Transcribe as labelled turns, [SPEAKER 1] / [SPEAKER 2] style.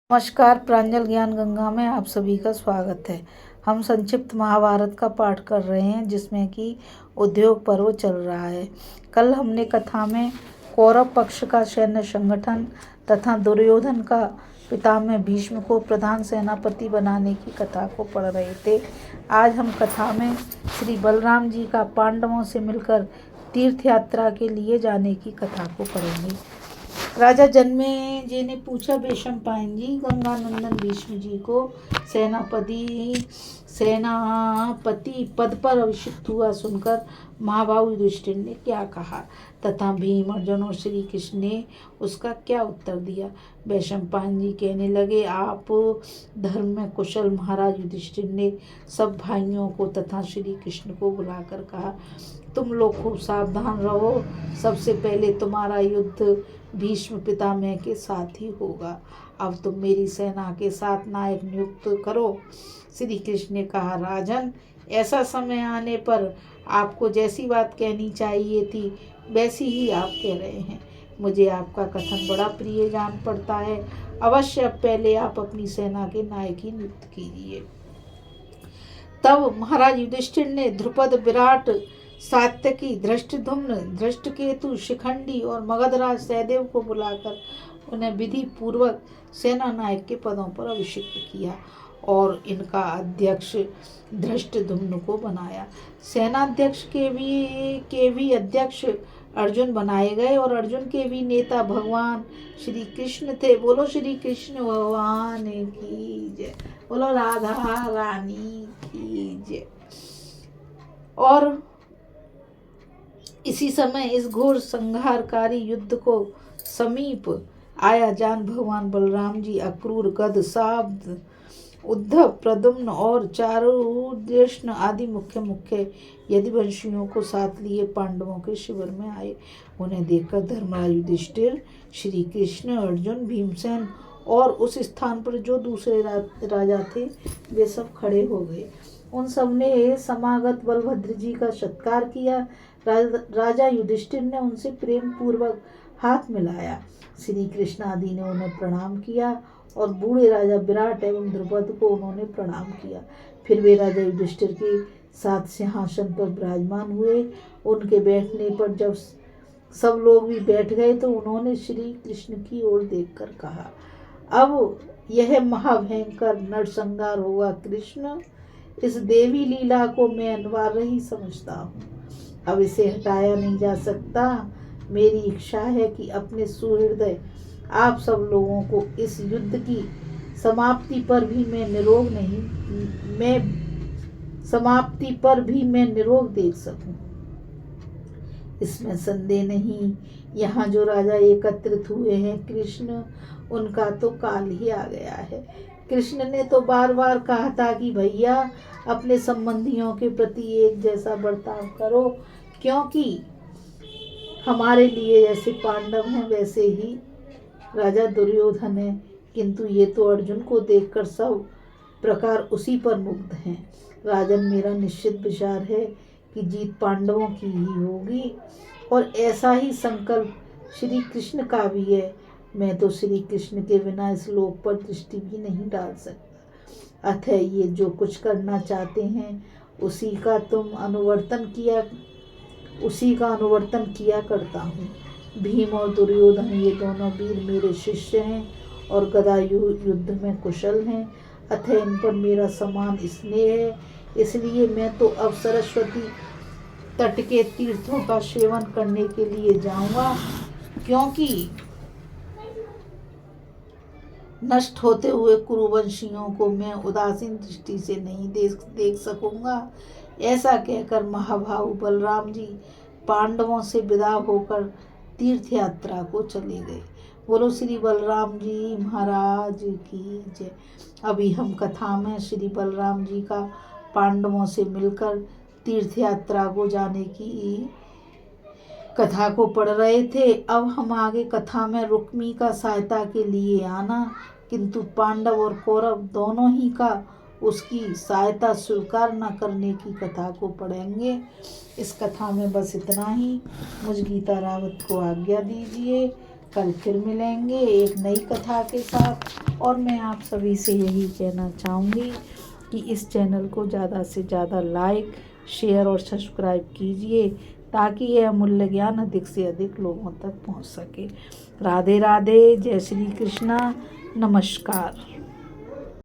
[SPEAKER 1] नमस्कार, प्रांजल ज्ञान गंगा में आप सभी का स्वागत है। हम संक्षिप्त महाभारत का पाठ कर रहे हैं जिसमें कि उद्योग पर्व चल रहा है। कल हमने कथा में कौरव पक्ष का सैन्य संगठन तथा दुर्योधन का पितामह भीष्म को प्रधान सेनापति बनाने की कथा को पढ़ रहे थे। आज हम कथा में श्री बलराम जी का पांडवों से मिलकर तीर्थ यात्रा के लिए जाने की कथा को पढ़ेंगे। राजा जन्मेजय ने पूछा, वैशंपायन जी, गंगानंदन भीष्म जी को सेनापति पद पर अभिषिक्त हुआ सुनकर महाबाहु युधिष्ठिर ने क्या कहा तथा भीम, अर्जुन और श्री कृष्ण ने उसका क्या उत्तर दिया। वैशंपायन जी कहने लगे, आप धर्म में कुशल महाराज युधिष्ठिर ने सब भाइयों को तथा श्री कृष्ण को बुलाकर कहा, तुम लोग खूब सावधान रहो। सबसे पहले तुम्हारा युद्ध भीष्म पितामह के साथ ही होगा। अब तुम मेरी सेना के साथ नायक नियुक्त करो। श्री कृष्ण ने कहा, राजन, ऐसा समय आने पर आपको जैसी बात कहनी चाहिए थी वैसी ही आप कह रहे हैं। मुझे आपका कथन बड़ा प्रिय जान पड़ता है। अवश्य अब पहले आप अपनी सेना के नायक ही नियुक्त कीजिए। तब महाराज युधिष्ठिर ने द्रुपद, विराट, सात्यकी, धृष्टद्युम्न, धृष्टकेतु, शिखंडी और मगधराज सहदेव को बुलाकर उन्हें विधि पूर्वक सेना नायक के पदों पर अभिषिक्त किया और इनका अध्यक्ष धृष्टद्युम्न को बनाया। सेनाध्यक्ष के भी अध्यक्ष अर्जुन बनाए गए और अर्जुन के भी नेता भगवान श्री कृष्ण थे। बोलो श्री कृष्ण भगवान की जय, बोलो राधा रानी की जय। और इसी समय इस घोर संहारकारी युद्ध को समीप आया जान भगवान बलराम जी अक्रूर, गद, साब्द, उद्धव, प्रद्युम्न और चारुदेष्ण आदि मुख्य यदुवंशियों को साथ लिए पांडवों के शिविर में आए। उन्हें देखकर धर्मराज युधिष्ठिर, श्री कृष्ण, अर्जुन, भीमसेन और उस स्थान पर जो दूसरे राजा थे वे सब खड़े हो गए। उन सब ने समागत बलभद्र जी का सत्कार किया। राजा युधिष्ठिर ने उनसे प्रेम पूर्वक हाथ मिलाया। श्री कृष्ण आदि ने उन्हें प्रणाम किया और बूढ़े राजा विराट एवं द्रुपद को उन्होंने प्रणाम किया। फिर वे राजा युधिष्ठिर के साथ सिंहासन पर विराजमान हुए। उनके बैठने पर जब सब लोग भी बैठ गए तो उन्होंने श्री कृष्ण की ओर देखकर कहा, अब यह महाभयंकर नरसंहार होगा कृष्ण। इस देवी लीला को मैं अनिवार्य ही समझता हूँ। अब इसे हटाया नहीं जा सकता। मेरी इच्छा है कि अपने सुहृदय आप सब लोगों को इस युद्ध की समाप्ति पर भी मैं निरोग देख सकूं। इसमें संदेह नहीं। यहाँ जो राजा एकत्रित हुए हैं कृष्ण, उनका तो काल ही आ गया है। कृष्ण ने तो बार बार कहा था कि भैया अपने संबंधियों के प्रति एक जैसा बर्ताव करो, क्योंकि हमारे लिए जैसे पांडव हैं वैसे ही राजा दुर्योधन है। किंतु ये तो अर्जुन को देखकर सब प्रकार उसी पर मुग्ध हैं। राजन, मेरा निश्चित विचार है कि जीत पांडवों की ही होगी और ऐसा ही संकल्प श्री कृष्ण का भी है। मैं तो श्री कृष्ण के बिना इस लोक पर दृष्टि भी नहीं डाल सकता। अतः ये जो कुछ करना चाहते हैं उसी का अनुवर्तन किया करता हूँ। भीम और दुर्योधन ये दोनों वीर मेरे शिष्य हैं और गदा युद्ध में कुशल हैं। अतः इन पर मेरा समान स्नेह है। इसलिए मैं तो अब सरस्वती तट के तीर्थों का सेवन करने के लिए जाऊंगा, क्योंकि नष्ट होते हुए कुरुवंशियों को मैं उदासीन दृष्टि से नहीं देख सकूंगा। ऐसा कहकर महाभाहु बलराम जी पांडवों से विदा होकर तीर्थ यात्रा को चले गए। बोलो श्री बलराम जी महाराज की जय। अभी हम कथा में श्री बलराम जी का पांडवों से मिलकर तीर्थ यात्रा को जाने की कथा को पढ़ रहे थे। अब हम आगे कथा में रुक्मी का सहायता के लिए आना, किंतु पांडव और कौरव दोनों ही का उसकी सहायता स्वीकार न करने की कथा को पढ़ेंगे। इस कथा में बस इतना ही। मुझ गीता रावत को आज्ञा दीजिए। कल फिर मिलेंगे एक नई कथा के साथ। और मैं आप सभी से यही कहना चाहूँगी कि इस चैनल को ज़्यादा से ज़्यादा लाइक, शेयर और सब्सक्राइब कीजिए ताकि यह अमूल्य ज्ञान अधिक से अधिक लोगों तक पहुंच सके। राधे राधे, जय श्री कृष्णा, नमस्कार।